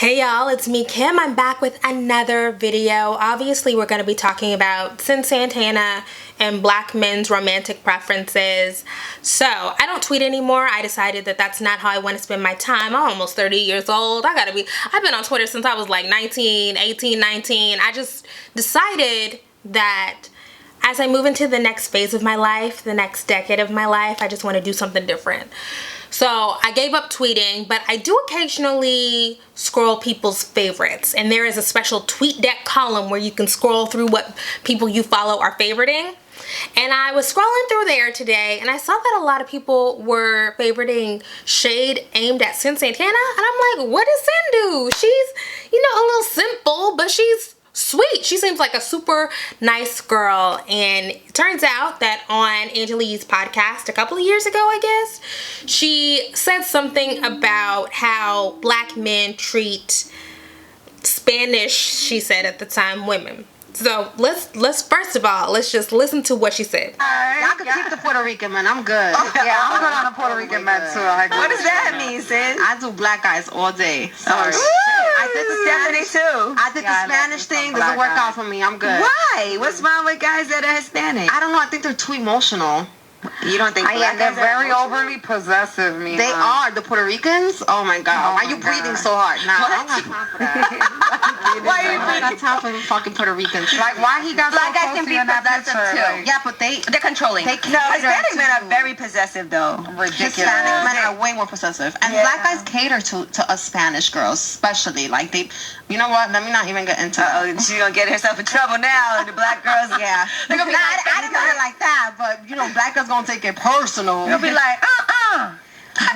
Hey y'all, it's me Kim. I'm back with another video. Obviously we're going to be talking about Cyn Santana and black men's romantic preferences. So I don't tweet anymore. I decided that that's not how I want to spend my time. I'm almost 30 years old. I've been on Twitter since I was like 19. I just decided that as I move into the next phase of my life, the next decade of my life, I just want to do something different. So I gave up tweeting, but I do occasionally scroll people's favorites. And there is a special TweetDeck column where you can scroll through what people you follow are favoriting. And I was scrolling through there today and I saw that a lot of people were favoriting shade aimed at Cyn Santana. And I'm like, what does Cyn do? She's, a little simple, but she's sweet. She seems like a super nice girl. And it turns out that on Angelique's podcast a couple of years ago, I guess, she said something about how black men treat Spanish, she said at the time, women. So let's first of all, let's just listen to what she said. Y'all can keep the Puerto Rican man. I'm good. Yeah, I'm good on a Puerto Rican man too. What does that mean, Cyn? I do black guys all day. Sorry. I did the Spanish too. I did the Spanish thing. Doesn't work out for me. I'm good. Why? What's wrong with guys that are Hispanic? I don't know. I think they're too emotional. You don't think black they're guys are very emotional? overly possessive, me. They are. The Puerto Ricans? Oh my God. Oh Why are you my breathing God. so hard? Nah, I don't have time for that. Why are you I don't have time for fucking Puerto Ricans. Like, why he got Black so guys close can to be you in that possessive picture? too. Like, Yeah, but They're controlling. They No, Hispanic men are very possessive though. ridiculous. Hispanic men are way more possessive. And Yeah. black guys cater to us Spanish girls, especially. Like, they, you know what? Let me not even get into that. Oh, she's gonna get herself in trouble now. And the black girls, Yeah. they're gonna be Nah, like, I didn't know it like that, but, black girls gonna take it personal. they'll be like,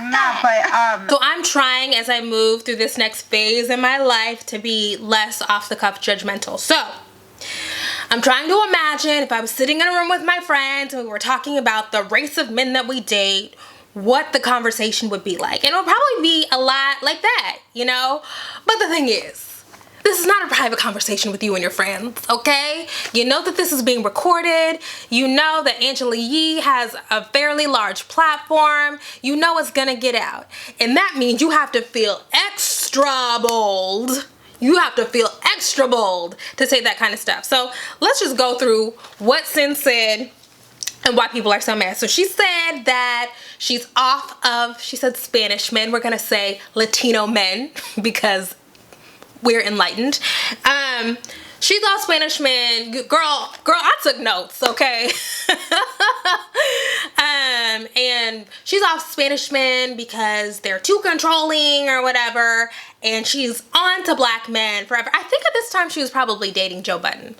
Nah, but So I'm trying as I move through this next phase in my life to be less off the cuff judgmental. So I'm trying to imagine if I was sitting in a room with my friends and we were talking about the race of men that we date, what the conversation would be like. And it would probably be a lot like that, But the thing is, this is not a private conversation with you and your friends, okay? You know that this is being recorded. You know that Angelique has a fairly large platform. You know it's gonna get out. And that means you have to feel extra bold. You have to feel extra bold to say that kind of stuff. So let's just go through what Cyn said and why people are so mad. So she said that she's off of, she said Spanish men. We're gonna say Latino men because we're enlightened. She's off Spanish men. Girl, I took notes, okay? And she's off Spanish men because they're too controlling or whatever. And she's on to black men forever. I think at this time she was probably dating Joe Budden.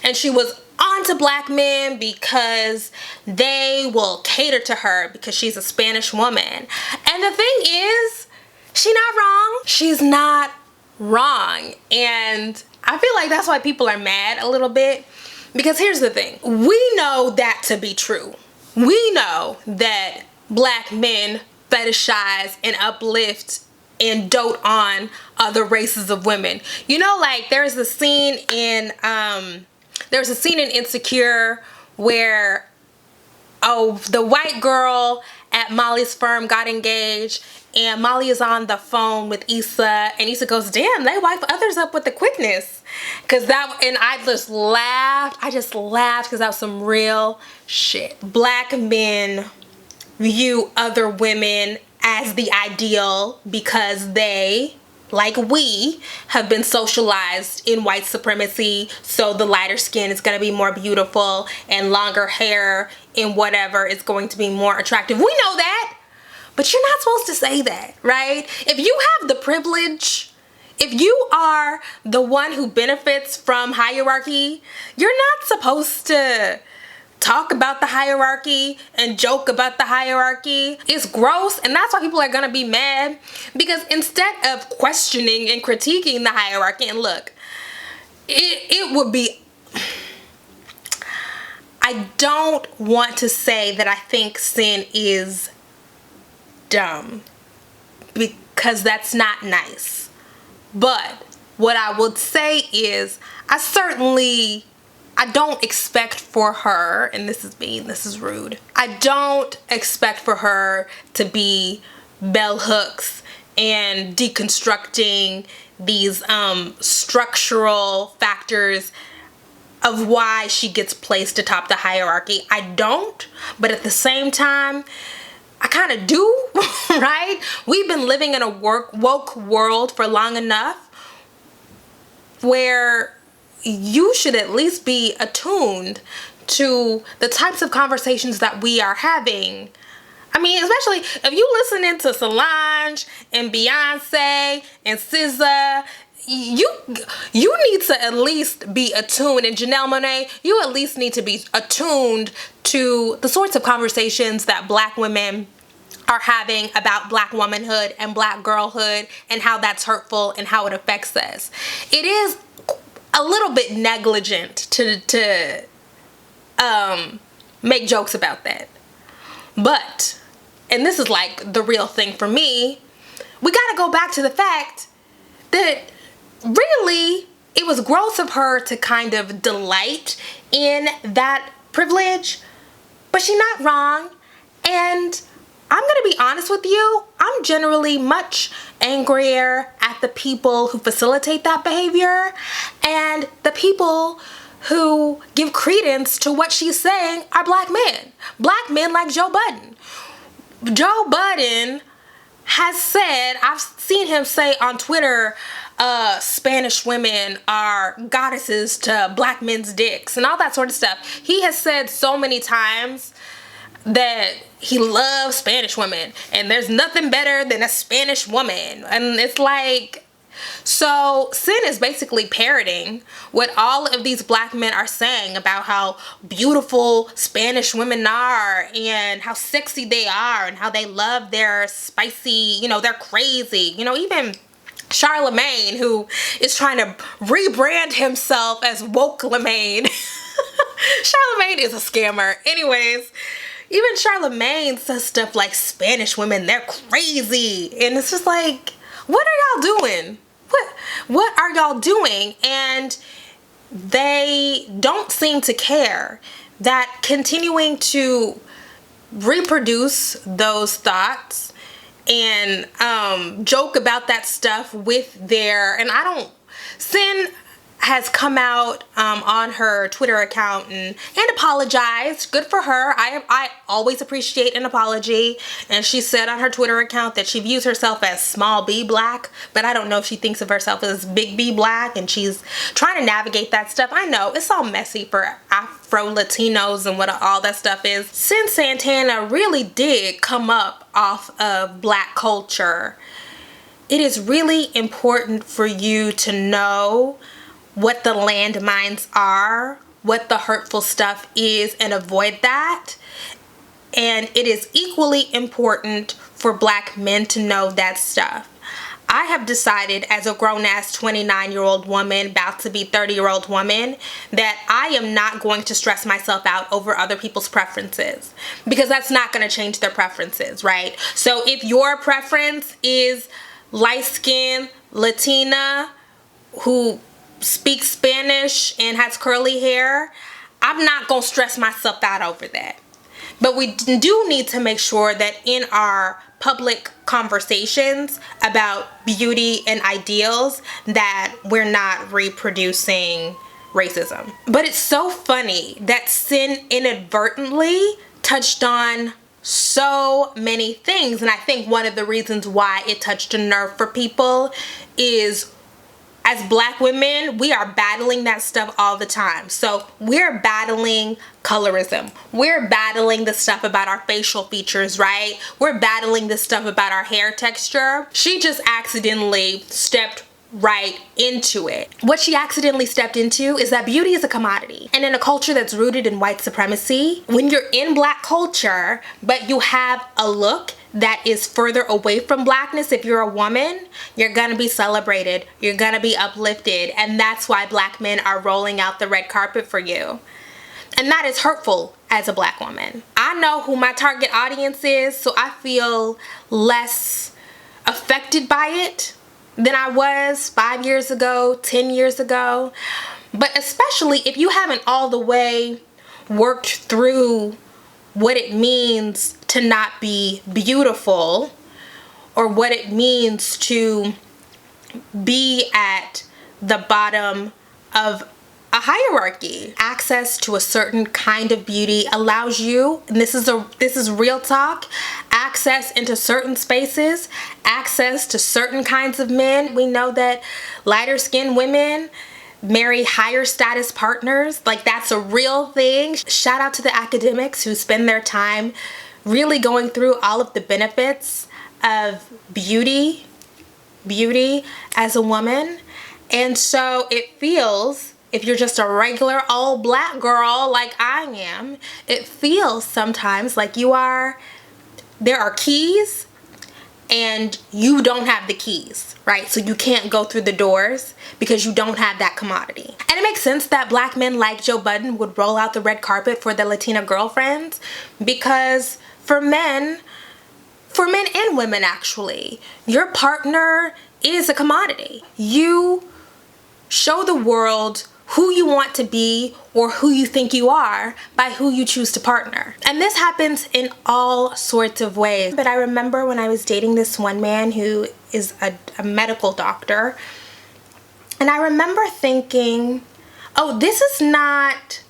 And she was on to black men because they will cater to her because she's a Spanish woman. And the thing is, she's not wrong. She's not wrong. And I feel like that's why people are mad a little bit, because here's the thing. We know that to be true. We know that black men fetishize and uplift and dote on other races of women. Like there's a scene in Insecure where the white girl at Molly's firm got engaged and Molly is on the phone with Issa and Issa goes, damn, they wipe others up with the quickness. And I just laughed because that was some real shit. Black men view other women as the ideal because they, like we, have been socialized in white supremacy, so the lighter skin is going to be more beautiful and longer hair and whatever is going to be more attractive. We know that, but you're not supposed to say that, right? If you have the privilege, if you are the one who benefits from hierarchy, you're not supposed to talk about the hierarchy and joke about the hierarchy. It's gross, and that's why people are gonna be mad, because instead of questioning and critiquing the hierarchy, and look, it would be, I don't want to say that I think Cyn is dumb, because that's not nice, but what I would say is I don't expect for her, and this is rude, I don't expect for her to be bell hooks and deconstructing these structural factors of why she gets placed atop the hierarchy. I don't, but at the same time, I kind of do, right? We've been living in a woke world for long enough where you should at least be attuned to the types of conversations that we are having. I mean, especially if you listening to Solange and Beyonce and SZA, you need to at least be attuned, and Janelle Monáe, you at least need to be attuned to the sorts of conversations that Black women are having about Black womanhood and Black girlhood and how that's hurtful and how it affects us. It is a little bit negligent to make jokes about that. But, and this is like the real thing for me, we gotta go back to the fact that really it was gross of her to kind of delight in that privilege, but she's not wrong. And I'm gonna be honest with you, I'm generally much angrier at the people who facilitate that behavior and the people who give credence to what she's saying are Black men. Black men like Joe Budden. Joe Budden has said, I've seen him say on Twitter, Spanish women are goddesses to Black men's dicks and all that sort of stuff. He has said so many times that he loves Spanish women and there's nothing better than a Spanish woman. And it's like, so Cyn is basically parroting what all of these Black men are saying about how beautiful Spanish women are and how sexy they are and how they love their spicy, you know, they're crazy. You know, even Charlemagne, who is trying to rebrand himself as woke Lemaine. Charlemagne is a scammer. Anyways, even Charlemagne says stuff like Spanish women, they're crazy. And it's just like, what are y'all doing? What are y'all doing? And they don't seem to care that continuing to reproduce those thoughts and joke about that stuff with their, and I don't, Cyn has come out on her Twitter account and apologized. Good for her. I always appreciate an apology. And she said on her Twitter account that she views herself as small b Black, but I don't know if she thinks of herself as big B Black, and she's trying to navigate that stuff. I know it's all messy for Afro Latinos and what all that stuff is. Cyn Santana really did come up off of Black culture. It is really important for you to know what the landmines are, what the hurtful stuff is, and avoid that. And it is equally important for Black men to know that stuff. I have decided as a grown-ass 29-year-old woman, about to be 30-year-old woman, that I am not going to stress myself out over other people's preferences, because that's not going to change their preferences, right? So if your preference is light-skinned Latina who speaks Spanish and has curly hair, I'm not gonna stress myself out over that. But we do need to make sure that in our public conversations about beauty and ideals that we're not reproducing racism. But it's so funny that Cyn inadvertently touched on so many things, and I think one of the reasons why it touched a nerve for people is, as Black women, we are battling that stuff all the time. So we're battling colorism. We're battling the stuff about our facial features, right? We're battling the stuff about our hair texture. She just accidentally stepped right into it. What she accidentally stepped into is that beauty is a commodity. And in a culture that's rooted in white supremacy, when you're in Black culture, but you have a look that is further away from Blackness, if you're a woman, you're gonna be celebrated, you're gonna be uplifted, and that's why Black men are rolling out the red carpet for you. And that is hurtful as a Black woman. I know who my target audience is, so I feel less affected by it than I was 5 years ago, 10 years ago. But especially if you haven't all the way worked through what it means to not be beautiful, or what it means to be at the bottom of a hierarchy. Access to a certain kind of beauty allows you, and this is real talk, access into certain spaces, access to certain kinds of men. We know that lighter skinned women marry higher status partners. Like, that's a real thing. Shout out to the academics who spend their time really going through all of the benefits of beauty as a woman. And so it feels, if you're just a regular old black girl like I am, it feels sometimes like there are keys and you don't have the keys, right? So you can't go through the doors because you don't have that commodity. And it makes sense that black men like Joe Budden would roll out the red carpet for their Latina girlfriends, because for men and women actually, your partner is a commodity. You show the world who you want to be or who you think you are by who you choose to partner. And this happens in all sorts of ways. But I remember when I was dating this one man who is a medical doctor, and I remember thinking, oh, this is not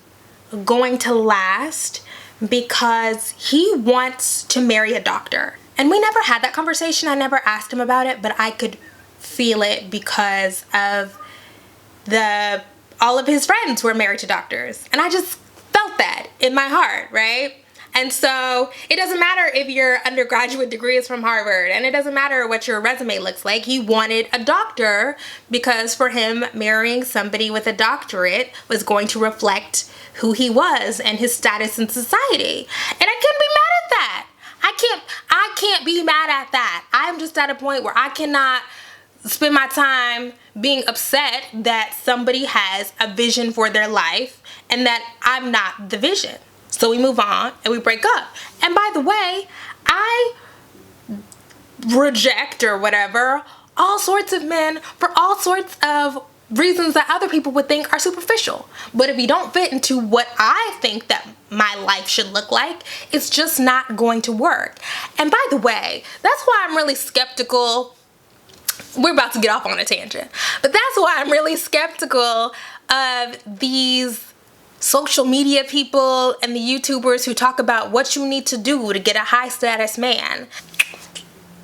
going to last because he wants to marry a doctor. And we never had that conversation. I never asked him about it, but I could feel it because of all of his friends were married to doctors. And I just felt that in my heart, right? And so it doesn't matter if your undergraduate degree is from Harvard, and it doesn't matter what your resume looks like. He wanted a doctor because for him, marrying somebody with a doctorate was going to reflect who he was and his status in society. And I couldn't be mad at that. I can't be mad at that. I'm just at a point where I cannot spend my time being upset that somebody has a vision for their life and that I'm not the vision. So we move on and we break up. And by the way, I reject or whatever all sorts of men for all sorts of reasons that other people would think are superficial. But if you don't fit into what I think that my life should look like, it's just not going to work. And by the way, that's why I'm really skeptical. We're about to get off on a tangent, but that's why I'm really skeptical of these social media people and the YouTubers who talk about what you need to do to get a high status man.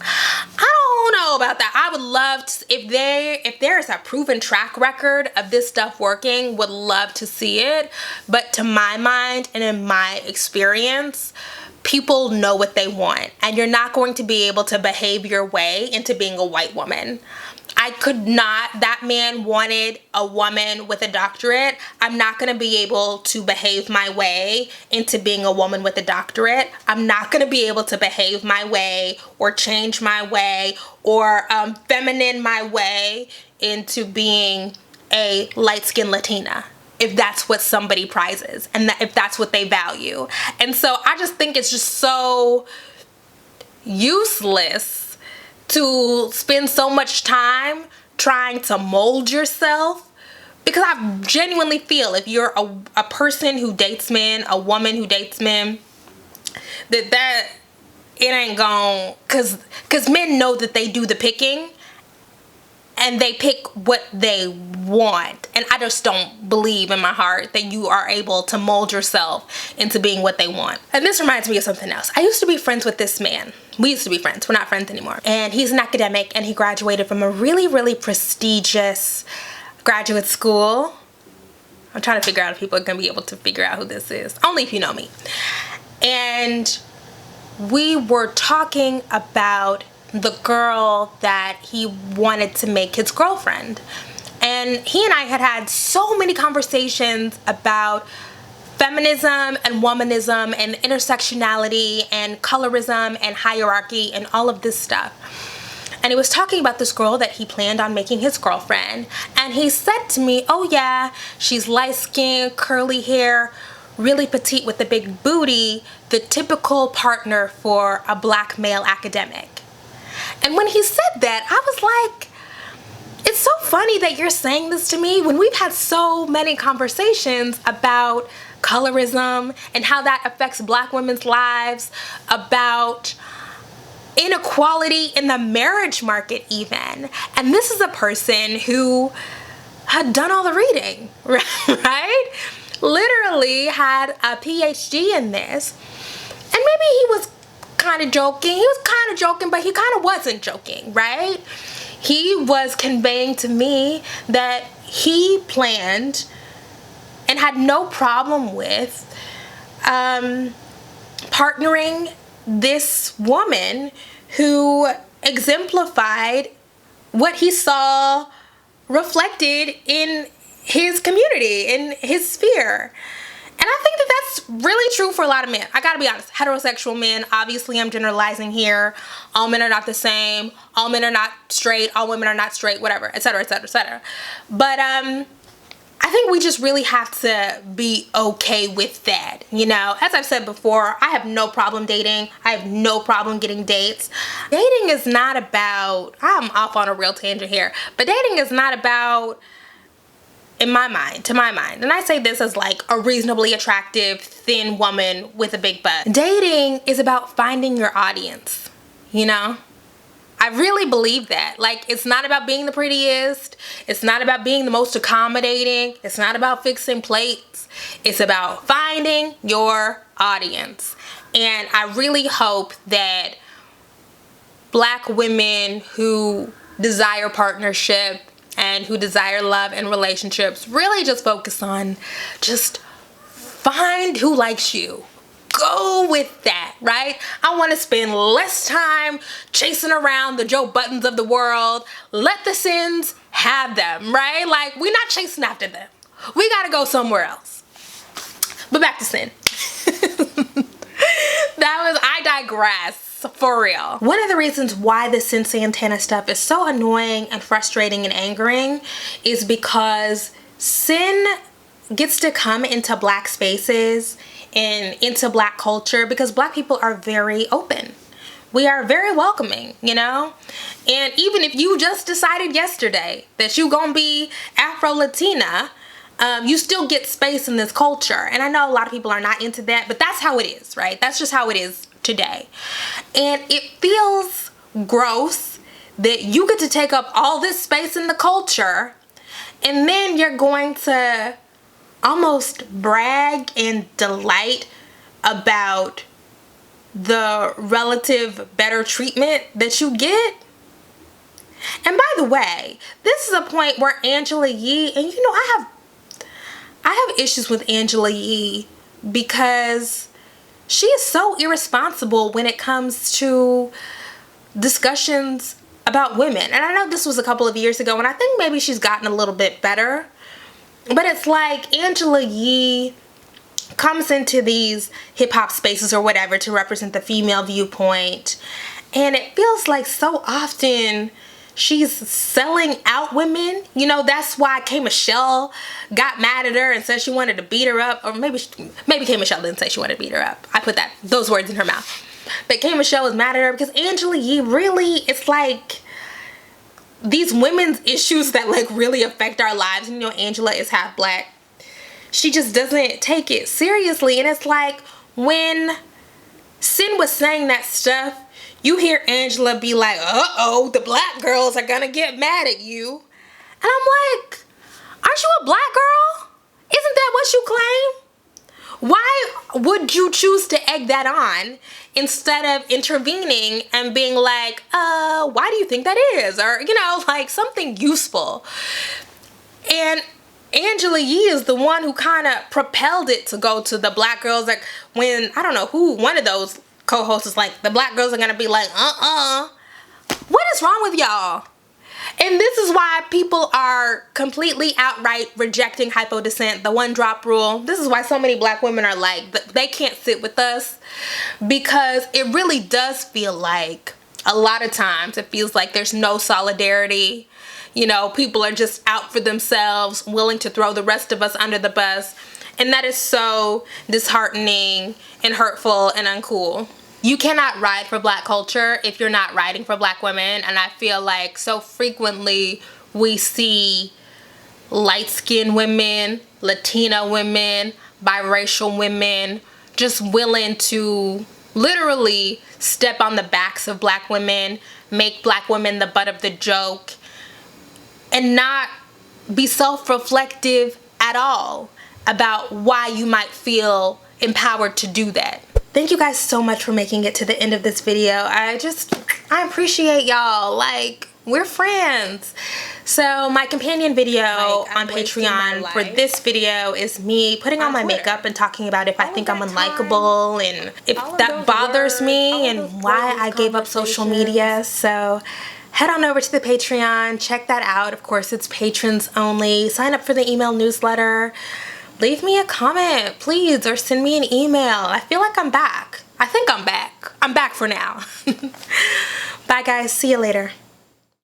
I don't know about that. I would love to, if there is a proven track record of this stuff working, would love to see it. But to my mind and in my experience, people know what they want, and you're not going to be able to behave your way into being a white woman. I could not. That man wanted a woman with a doctorate. I'm not going to be able to behave my way into being a woman with a doctorate. I'm not going to be able to behave my way or change my way or feminine my way into being a light-skinned Latina, if that's what somebody prizes and if that's what they value. And so I just think it's just so useless to spend so much time trying to mold yourself, because I genuinely feel if you're a person who dates men, a woman who dates men, that it ain't gone, because men know that they do the picking and they pick what they want. And I just don't believe in my heart that you are able to mold yourself into being what they want. And this reminds me of something else. I used to be friends with this man. We used to be friends. We're not friends anymore. And he's an academic, and he graduated from a really, really prestigious graduate school. I'm trying to figure out if people are going to be able to figure out who this is. Only if you know me. And we were talking about the girl that he wanted to make his girlfriend. And he and I had so many conversations about feminism and womanism and intersectionality and colorism and hierarchy and all of this stuff. And he was talking about this girl that he planned on making his girlfriend. And he said to me, oh yeah, she's light-skinned, curly hair, really petite with a big booty, the typical partner for a black male academic. And when he said that, I was like, it's so funny that you're saying this to me when we've had so many conversations about colorism and how that affects black women's lives, about inequality in the marriage market even. And this is a person who had done all the reading, right? Literally had a PhD in this. And maybe he was kind of joking. He was kind of joking, but he kind of wasn't joking, right? He was conveying to me that he planned and had no problem with partnering this woman who exemplified what he saw reflected in his community, in his sphere. And I think that that's really true for a lot of men. I gotta be honest, heterosexual men, obviously I'm generalizing here. All men are not the same. All men are not straight. All women are not straight, whatever, etc., etc., etc. But I think we just really have to be okay with that. You know, as I've said before, I have no problem dating. I have no problem getting dates. Dating is not about, I'm off on a real tangent here, but dating is not about, in my mind, to my mind, and I say this as like a reasonably attractive, thin woman with a big butt. Dating is about finding your audience, you know? I really believe that. Like, it's not about being the prettiest. It's not about being the most accommodating. It's not about fixing plates. It's about finding your audience. And I really hope that Black women who desire partnership and who desire love and relationships really just focus on just find who likes you. Go with that, right? I want to spend less time chasing around the Joe Buttons of the world. Let the Cyns have them, right? Like, we're not chasing after them. We gotta go somewhere else. But back to Cyn. I digress. For real. One of the reasons why the Cyn Santana stuff is so annoying and frustrating and angering is because Cyn gets to come into Black spaces and into Black culture because Black people are very open. We are very welcoming, you know? And even if you just decided yesterday that you gonna be Afro-Latina, you still get space in this culture. And I know a lot of people are not into that, but that's how it is, right? That's just how it is today. And it feels gross that you get to take up all this space in the culture and then you're going to almost brag and delight about the relative better treatment that you get. And by the way, this is a point where Angela Yee, and you know, I have issues with Angela Yee because she is so irresponsible when it comes to discussions about women. And I know this was a couple of years ago, and I think maybe she's gotten a little bit better. But it's like Angela Yee comes into these hip-hop spaces or whatever to represent the female viewpoint. And it feels like so often she's selling out women. You know, that's why K. Michelle got mad at her and said she wanted to beat her up. Or maybe K. Michelle didn't say she wanted to beat her up. I put those words in her mouth. But K. Michelle was mad at her because Angela Yee really, it's like these women's issues that like really affect our lives. You know, Angela is half Black. She just doesn't take it seriously. And it's like when Cyn was saying that stuff, you hear Angela be like, uh-oh, the Black girls are gonna get mad at you. And I'm like, aren't you a Black girl? Isn't that what you claim? Why would you choose to egg that on instead of intervening and being like, why do you think that is? Or, you know, like something useful. And Angela Yee is the one who kind of propelled it to go to the Black girls. Like when, I don't know who, one of those co-hosts is like, the Black girls are gonna be like, what is wrong with y'all? And this is why people are completely outright rejecting hypodescent, the one drop rule. This is why so many Black women are like, they can't sit with us, because it really does feel like a lot of times it feels like there's no solidarity. You know, people are just out for themselves, willing to throw the rest of us under the bus. And that is so disheartening and hurtful and uncool. You cannot ride for Black culture if you're not riding for Black women. And I feel like so frequently we see light-skinned women, Latina women, biracial women just willing to literally step on the backs of black women, make black women the butt of the joke, and not be self-reflective at all about why you might feel empowered to do that. Thank you guys so much for making it to the end of this video. I appreciate y'all. Like, we're friends. So my companion video on Patreon for this video is me putting on my makeup and talking about if I think I'm unlikable and if that bothers me and why I gave up social media. So head on over to the Patreon, check that out. Of course, it's patrons only. Sign up for the email newsletter. Leave me a comment, please, or send me an email. I feel like I'm back. I think I'm back. I'm back for now. Bye, guys. See you later.